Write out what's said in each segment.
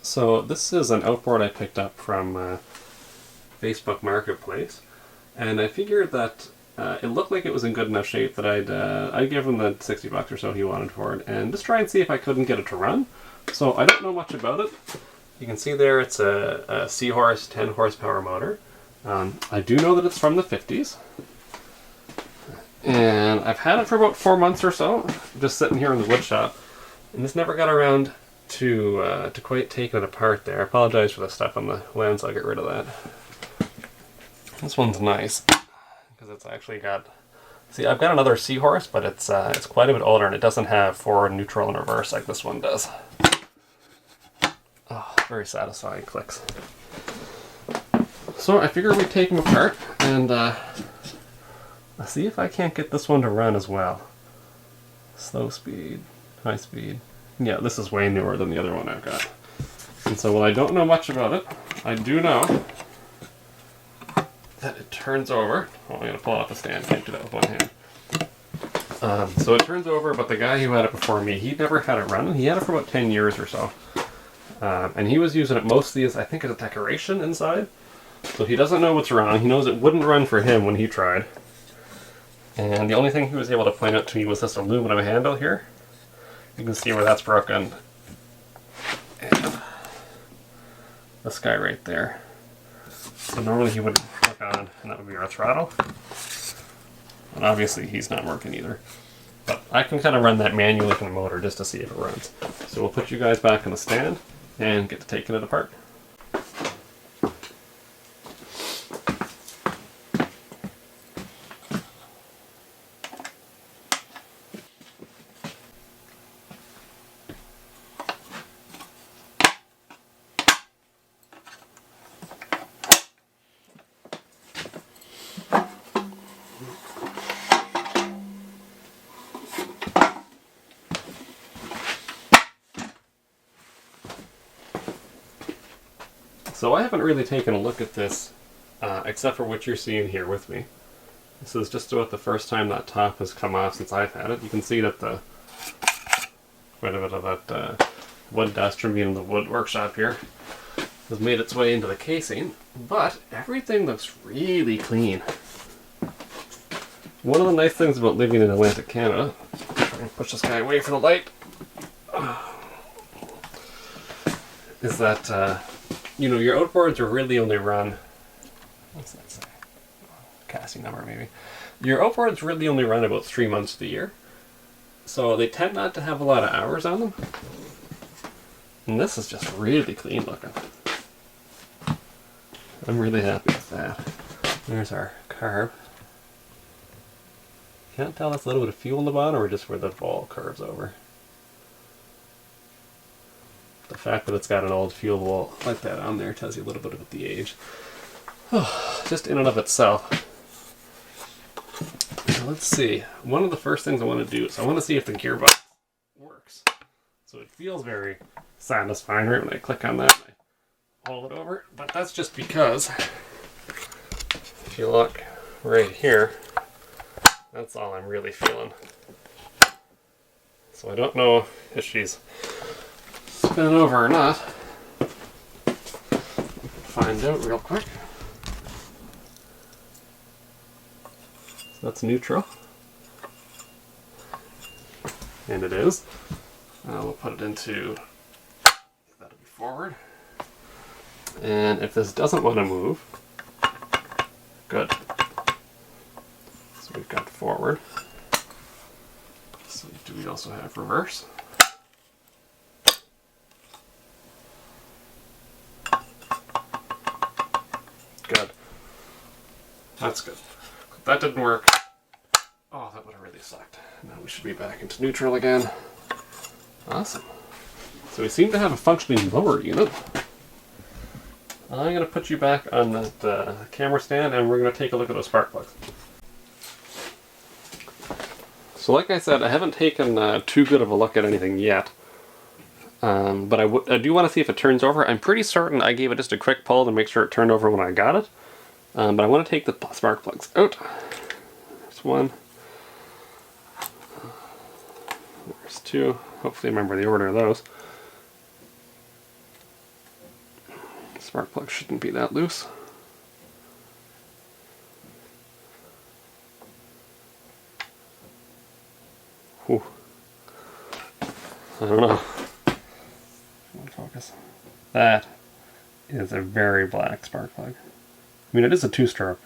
So this is an outboard I picked up from Facebook Marketplace, and I figured that it looked like it was in good enough shape that I'd give him the $60 or so he wanted for it, and just try and see if I couldn't get it to run. So I don't know much about it. You can see there it's a Seahorse 10 horsepower motor. I do know that it's from the 50s. And I've had it for about 4 months or so, just sitting here in the wood shop, and just never got around to quite taking it apart there. I apologize for the stuff on the lens, I'll get rid of that. This one's nice, because it's actually got... See, I've got another Seahorse, but it's quite a bit older, and it doesn't have forward, neutral, and reverse like this one does. Oh, very satisfying clicks. So I figured we'd take them apart, and let's see if I can't get this one to run as well. Slow speed, high speed. Yeah, this is way newer than the other one I've got. And so while I don't know much about it, I do know that it turns over. Oh, I'm going to pull it off the stand, can't do that with one hand. So it turns over, but the guy who had it before me, he never had it running. He had it for about 10 years or so. And he was using it mostly as, I think, as a decoration inside. So he doesn't know what's wrong. He knows it wouldn't run for him when he tried. And the only thing he was able to point out to me was this aluminum handle here. You can see where that's broken. And this guy right there. So normally he would click on, and that would be our throttle. And obviously he's not working either. But I can kind of run that manually from the motor just to see if it runs. So we'll put you guys back in the stand and get to taking it apart. So I haven't really taken a look at this, except for what you're seeing here with me. This is just about the first time that top has come off since I've had it. You can see that quite a bit of that wood dust from being in the wood workshop here has made its way into the casing, but everything looks really clean. One of the nice things about living in Atlantic Canada, if I can push this guy away from the light, is that you know, your outboards are really only run, what's that say? Casting number maybe. Your outboards really only run about 3 months of the year. So they tend not to have a lot of hours on them. And this is just really clean looking. I'm really happy with that. There's our carb. Can't tell that's a little bit of fuel in the bottom or just where the ball curves over. The fact that it's got an old fuel wall like that on there tells you a little bit about the age. Oh, just in and of itself. Now let's see. One of the first things I want to do is I want to see if the gearbox works. So it feels very satisfying right when I click on that and I pull it over. But that's just because if you look right here, that's all I'm really feeling. So I don't know if she's spinning over or not. Find out real quick. So that's neutral. And it is. We'll put it into, that'll be forward. And if this doesn't want to move, good. So we've got forward. So do we also have reverse? Good. That's good. If that didn't work, oh, that would have really sucked. Now we should be back into neutral again. Awesome. So we seem to have a functioning lower unit. I'm going to put you back on that camera stand and we're going to take a look at those spark plugs. So like I said, I haven't taken too good of a look at anything yet. But I do want to see if it turns over. I'm pretty certain I gave it just a quick pull to make sure it turned over when I got it. But I want to take the spark plugs out. There's one. There's two. Hopefully I remember the order of those. Spark plug shouldn't be that loose. Whew. I don't know. Focus. That is a very black spark plug. I mean, it is a 2-stroke.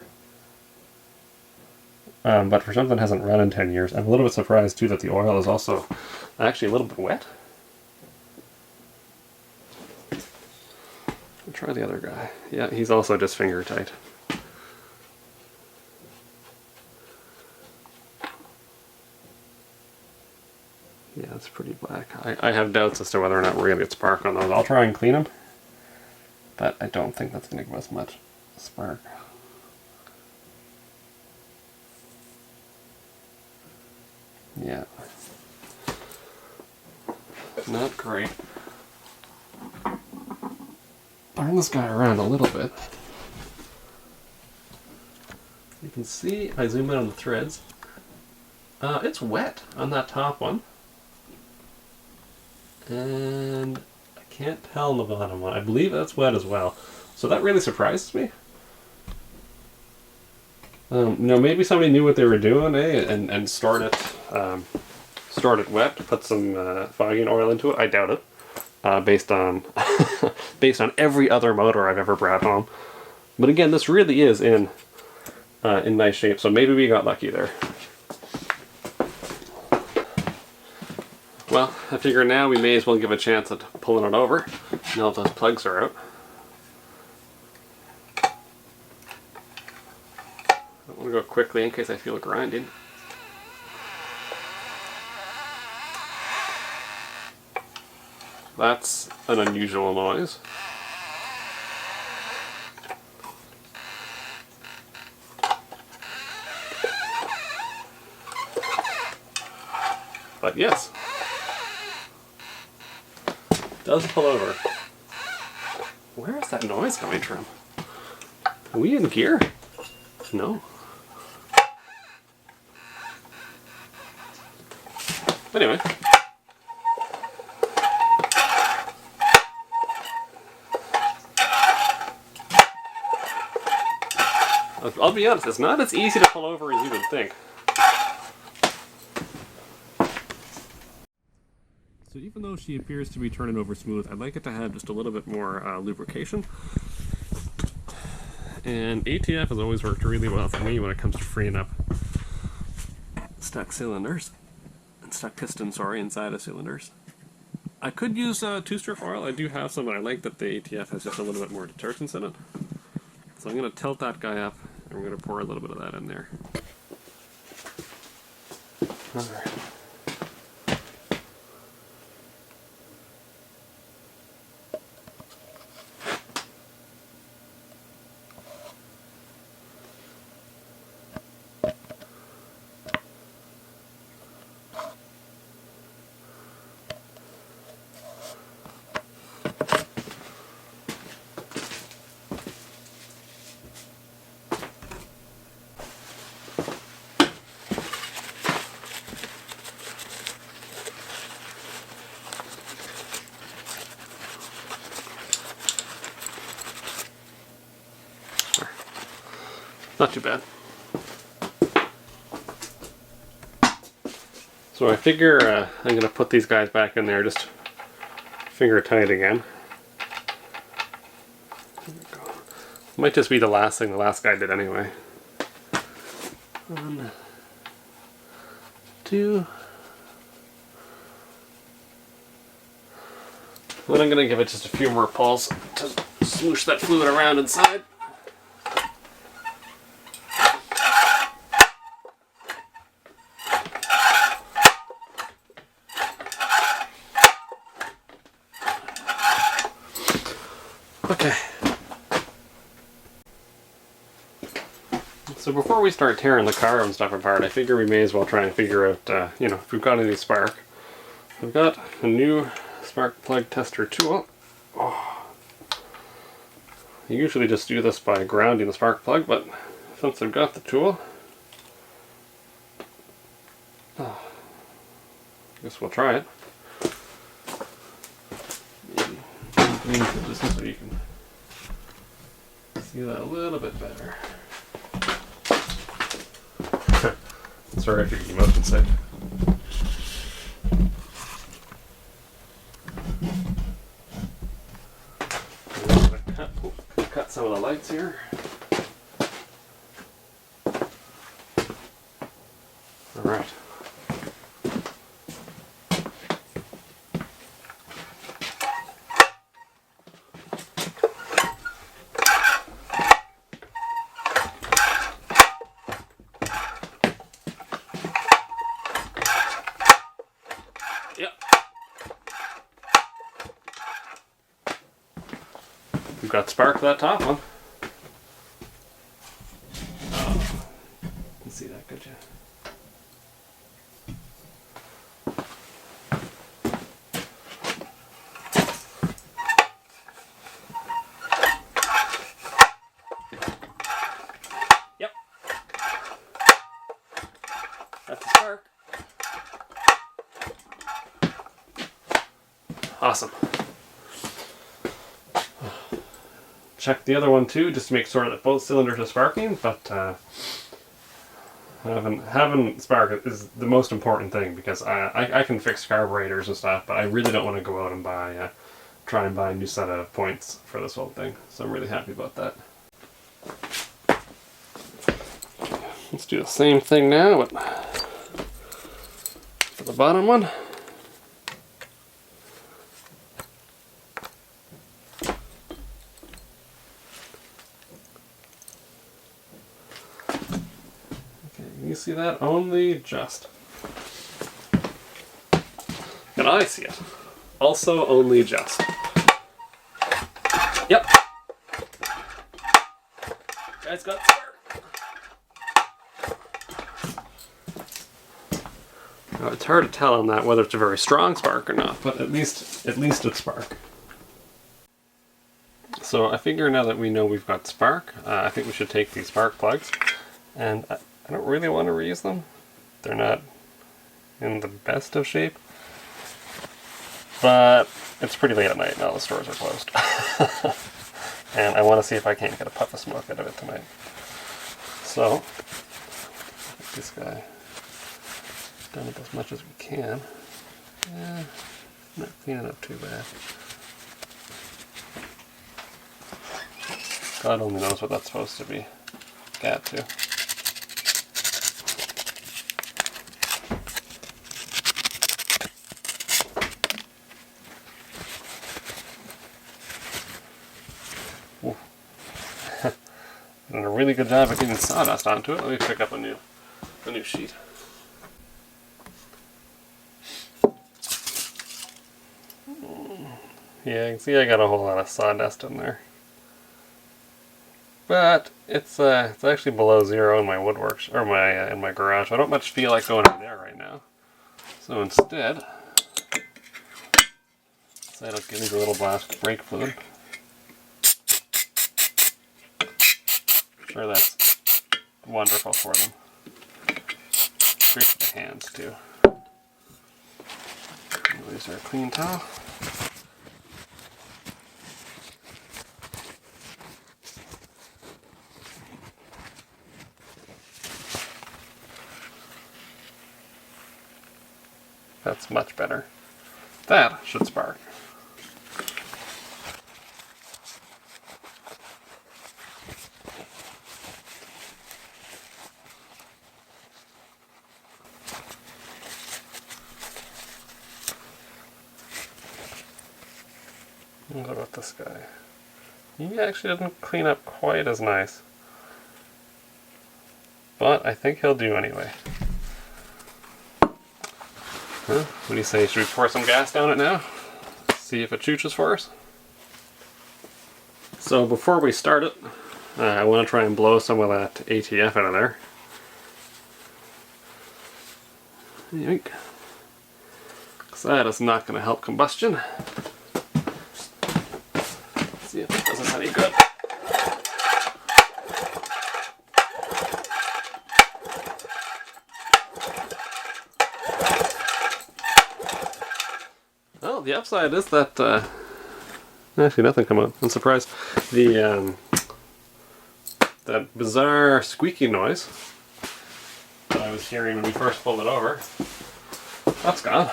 But for something that hasn't run in 10 years, I'm a little bit surprised too that the oil is also actually a little bit wet. I'll try the other guy. Yeah, he's also just finger tight. Yeah, it's pretty black. I have doubts as to whether or not we're going to get spark on those. I'll try and clean them, but I don't think that's going to give us much spark. Yeah. Not great. Turn this guy around a little bit. You can see, if I zoom in on the threads, it's wet on that top one. And I can't tell on the bottom one. I believe that's wet as well. So that really surprises me. You know, maybe somebody knew what they were doing, and stored it wet, put some fogging oil into it. I doubt it, based on based on every other motor I've ever brought home. But again, this really is in nice shape, so maybe we got lucky there. Well, I figure now we may as well give a chance at pulling it over, now that those plugs are out. I want to go quickly in case I feel it grinding. That's an unusual noise. But yes, it does pull over. Where is that noise coming from? Are we in gear? No. Anyway. I'll be honest, it's not as easy to pull over as you would think. So even though she appears to be turning over smooth, I'd like it to have just a little bit more lubrication. And ATF has always worked really well for me when it comes to freeing up stuck cylinders. Stuck pistons, sorry, inside of cylinders. I could use 2-stroke oil. I do have some, but I like that the ATF has just a little bit more detergents in it. So I'm going to tilt that guy up, and we're going to pour a little bit of that in there. Alright. Not too bad. So I figure I'm going to put these guys back in there, just finger tight again. Might just be the last thing the last guy did anyway. 1, 2. Then I'm going to give it just a few more pulls to smoosh that fluid around inside. Okay. So before we start tearing the car and stuff apart, I figure we may as well try and figure out, you know, if we've got any spark. We've got a new spark plug tester tool. Oh. I usually just do this by grounding the spark plug, but since I've got the tool, I guess we'll try it. Maybe so you can See that a little bit better. Sorry if you're motion sick. Cut some of the lights here. All right. Yep. We've got spark for that top one. Oh, you can see that, could you? Yep. That's the spark. Awesome. Check the other one too, just to make sure that both cylinders are sparking, but having spark is the most important thing, because I can fix carburetors and stuff, but I really don't want to go out and try and buy a new set of points for this whole thing. So I'm really happy about that. Let's do the same thing now for the bottom one. You see that? Only just. And I see it. Also only just. Yep. Guys got spark. Now it's hard to tell on that whether it's a very strong spark or not, but at least it's spark. So I figure now that we know we've got spark, I think we should take these spark plugs, and I don't really want to reuse them. They're not in the best of shape. But it's pretty late at night and all the stores are closed. And I want to see if I can't get a puff of smoke out of it tonight. So, get this guy done up as much as we can. Yeah, not cleaning up too bad. God only knows what that's supposed to be. Got to. Done a really good job of getting sawdust onto it. Let me pick up a new sheet. Yeah, you can see I got a whole lot of sawdust in there. But it's actually below zero in my woodworks, or in my garage. I don't much feel like going in there right now. So instead, I'll give these a little blast of brake fluid. Sure, that's wonderful for them. Great for the hands too. Use our clean towel. That's much better. That should spark. What about this guy? He actually doesn't clean up quite as nice. But I think he'll do anyway. Huh? What do you say? Should we pour some gas down it now? See if it chooches for us? So before we start it, I want to try and blow some of that ATF out of there. Yoink. Because that is not going to help combustion. Let's see if it does us any good. Well, the upside is that actually nothing come out. I'm surprised. The that bizarre squeaky noise that I was hearing when we first pulled it over. That's gone.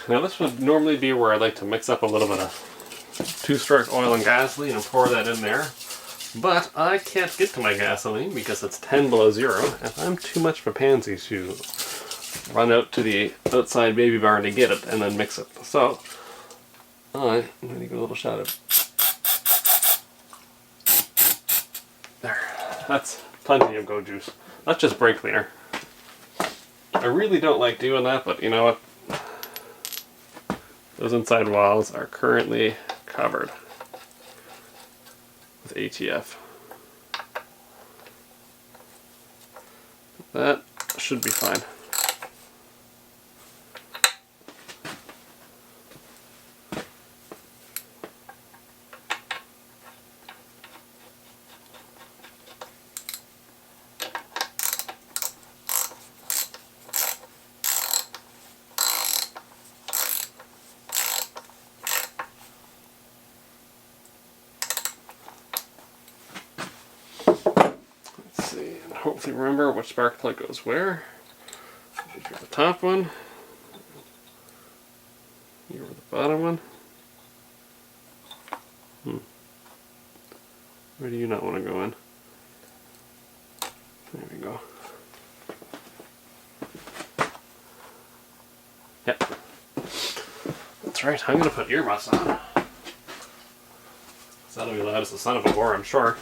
Now this would normally be where I like to mix up a little bit of 2-stroke oil and gasoline and pour that in there. But I can't get to my gasoline because it's 10 below zero, and I'm too much of a pansy to run out to the outside baby barn to get it and then mix it. So I'm going to give a little shot of there. That's plenty of go juice. That's just brake cleaner. I really don't like doing that, but you know what? Those inside walls are currently covered with ATF. That should be fine. Hopefully remember which spark plug goes where. Here's the top one. Here the bottom one. Where do you not want to go in? There we go. Yep. That's right, I'm going to put earmuffs on. That'll be loud as the son of a whore, I'm sure.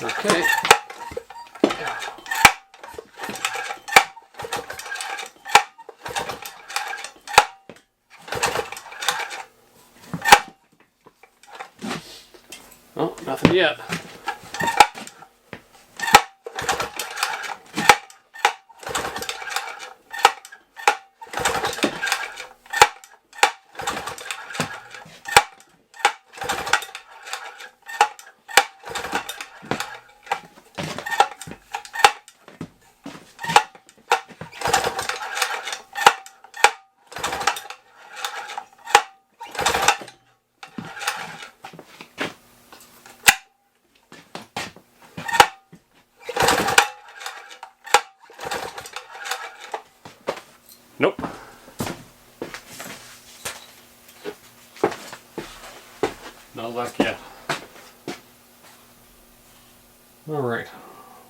Okay. Oh, nothing yet. Nope. No luck yet. Alright,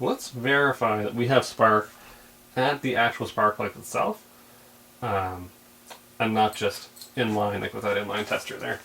let's verify that we have spark at the actual spark plug itself, and not just inline, like with that inline tester there.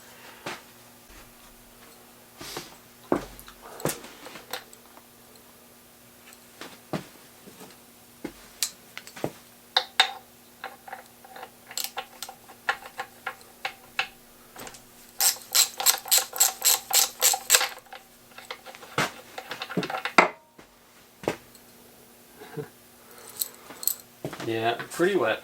Yeah, pretty wet.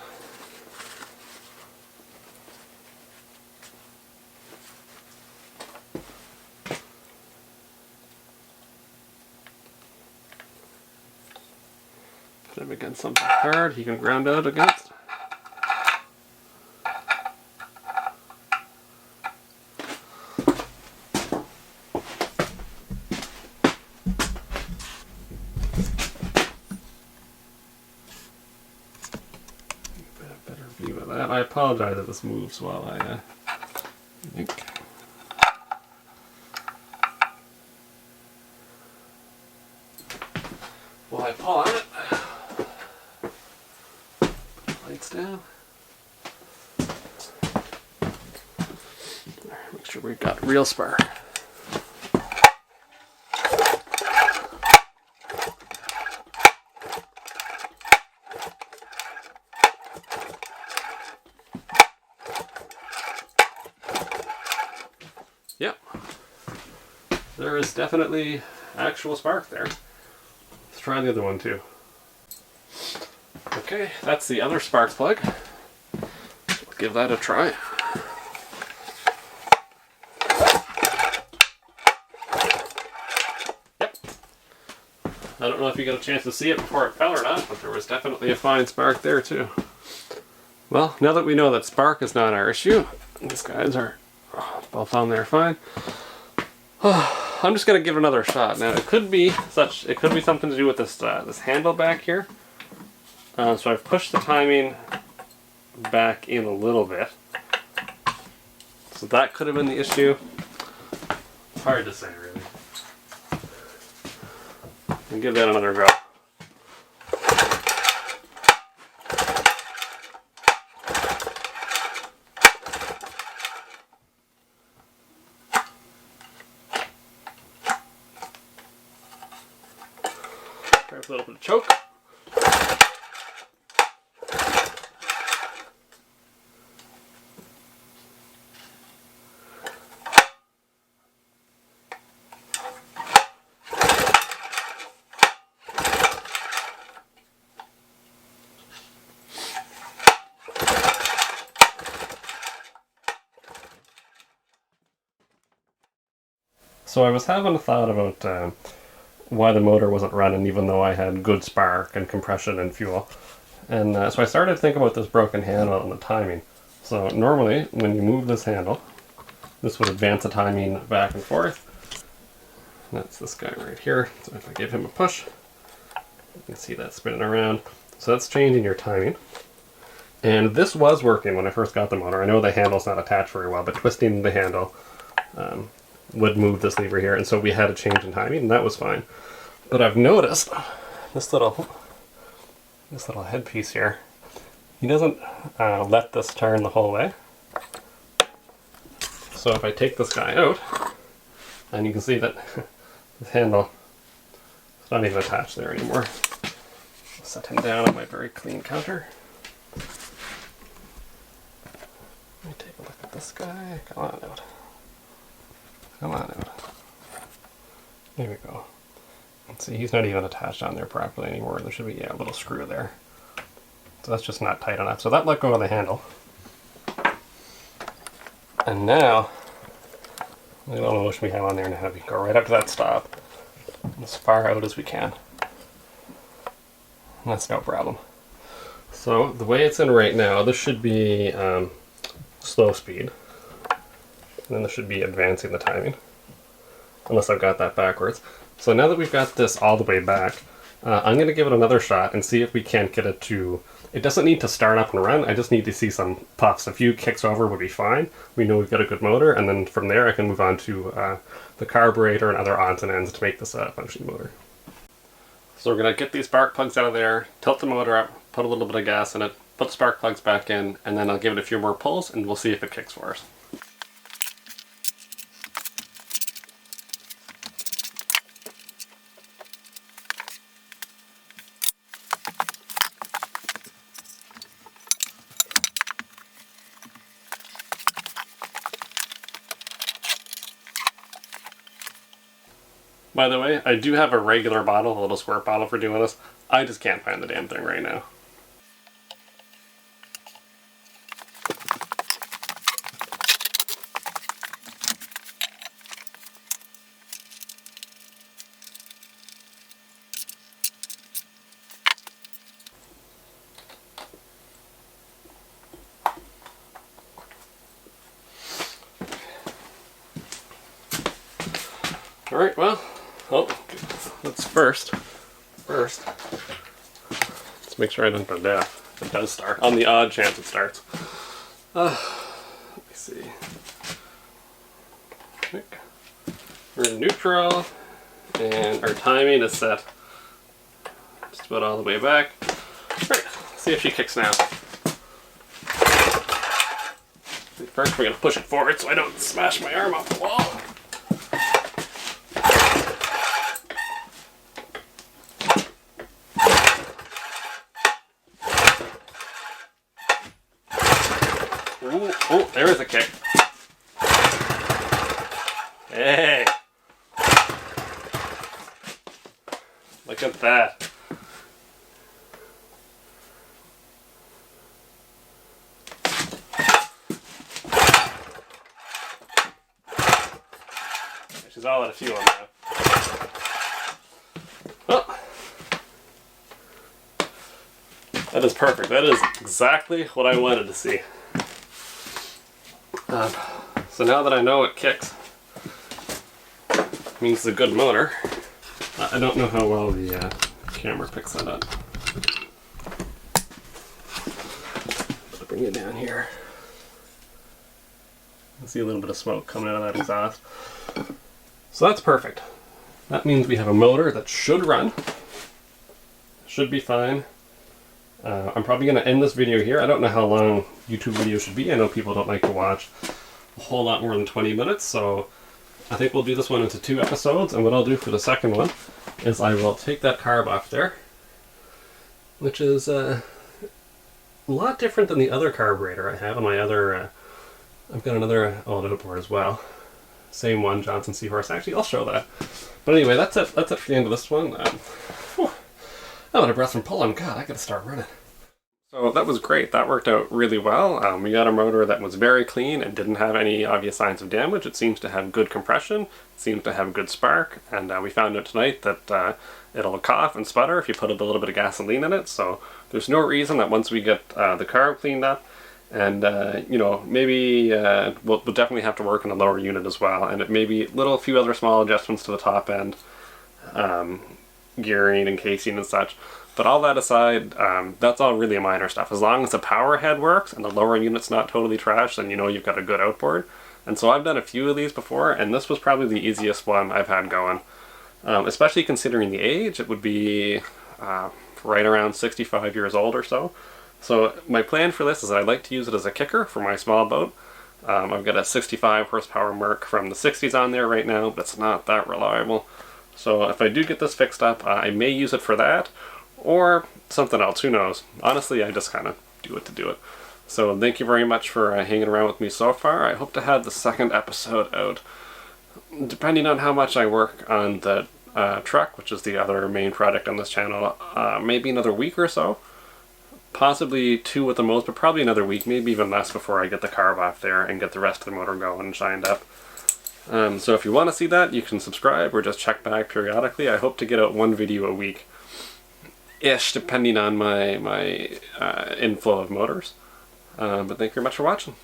Put him against something hard he can ground out against. I apologize if this moves while I think. While I pull on it, lights down. Make sure we've got real spark. Yep, there is definitely actual spark there. Let's try the other one too. Okay, that's the other spark plug. We'll give that a try. Yep. I don't know if you got a chance to see it before it fell or not, but there was definitely a fine spark there too. Well, now that we know that spark is not our issue, these guys are both on there fine. I'm just gonna give it another shot. Now it could be something to do with this this handle back here. So I've pushed the timing back in a little bit. So that could have been the issue. It's hard to say, really. I'll give that another go. Grab a little bit of choke. So I was having a thought about why the motor wasn't running even though I had good spark and compression and fuel. And so I started to think about this broken handle and the timing. So normally when you move this handle, this would advance the timing back and forth. And that's this guy right here. So if I give him a push, you can see that spinning around. So that's changing your timing. And this was working when I first got the motor. I know the handle's not attached very well, but twisting the handle would move this lever here, and so we had a change in timing, and that was fine. But I've noticed this little headpiece here, he doesn't let this turn the whole way. So if I take this guy out, and you can see that this handle is not even attached there anymore. I'll set him down on my very clean counter. Let me take a look at this guy. Come on out. Come on out. There we go. Let's see, he's not even attached on there properly anymore. There should be a little screw there. So that's just not tight enough. So that let go of the handle. And now, look at all the motion we have on there now. We can go right up to that stop, as far out as we can. And that's no problem. So the way it's in right now, this should be slow speed. And then this should be advancing the timing, unless I've got that backwards. So now that we've got this all the way back, I'm going to give it another shot and see if we can't get it to... It doesn't need to start up and run, I just need to see some puffs. A few kicks over would be fine. We know we've got a good motor, and then from there I can move on to the carburetor and other odds and ends to make this a functioning motor. So we're going to get these spark plugs out of there, tilt the motor up, put a little bit of gas in it, put the spark plugs back in, and then I'll give it a few more pulls and we'll see if it kicks for us. By the way, I do have a regular bottle, a little squirt bottle for doing this. I just can't find the damn thing right now. Alright, well, let's first, let's make sure I don't go deaf. It does start, on the odd chance it starts. Let me see. We're in neutral, and our timing is set just about all the way back. Alright, see if she kicks now. First we're going to push it forward so I don't smash my arm off the wall. Oh, there is a kick. Hey! Look at that. She's all out of fuel now. That is perfect. That is exactly what I wanted to see. So now that I know it kicks, means it's a good motor. I don't know how well the camera picks that up. I'll bring it down here. I see a little bit of smoke coming out of that exhaust. So that's perfect. That means we have a motor that should run. Should be fine. I'm probably going to end this video here. I don't know how long YouTube videos should be. I know people don't like to watch a whole lot more than 20 minutes, so I think we'll do this one into 2 episodes, and what I'll do for the second one is I will take that carb off there, which is a lot different than the other carburetor I have on my other, I've got another old outboard as well. Same one, Johnson Seahorse. Actually, I'll show that. But anyway, that's it. That's it for the end of this one. I'm out of breath from pulling. God, I gotta start running. So that was great. That worked out really well. We got a motor that was very clean and didn't have any obvious signs of damage. It seems to have good compression, seems to have good spark, and we found out tonight that it'll cough and sputter if you put a little bit of gasoline in it. So there's no reason that once we get the carb cleaned up, and you know, maybe we'll definitely have to work on the lower unit as well, and it may be a few other small adjustments to the top end, gearing and casing and such. But all that aside, that's all really minor stuff. As long as the power head works and the lower unit's not totally trashed, then you know you've got a good outboard. And so I've done a few of these before, and this was probably the easiest one I've had going. Especially considering the age, it would be right around 65 years old or so. So my plan for this is that I'd like to use it as a kicker for my small boat. I've got a 65 horsepower Merc from the 60s on there right now, but it's not that reliable. So if I do get this fixed up, I may use it for that, or something else, who knows. Honestly, I just kind of do it to do it. So thank you very much for hanging around with me so far. I hope to have the second episode out, depending on how much I work on the truck, which is the other main project on this channel, maybe another week or so. Possibly 2 at the most, but probably another week, maybe even less, before I get the carb off there and get the rest of the motor going and shined up. So if you want to see that, you can subscribe or just check back periodically. I hope to get out 1 video a week. Ish, depending on my inflow of motors. But thank you very much for watching.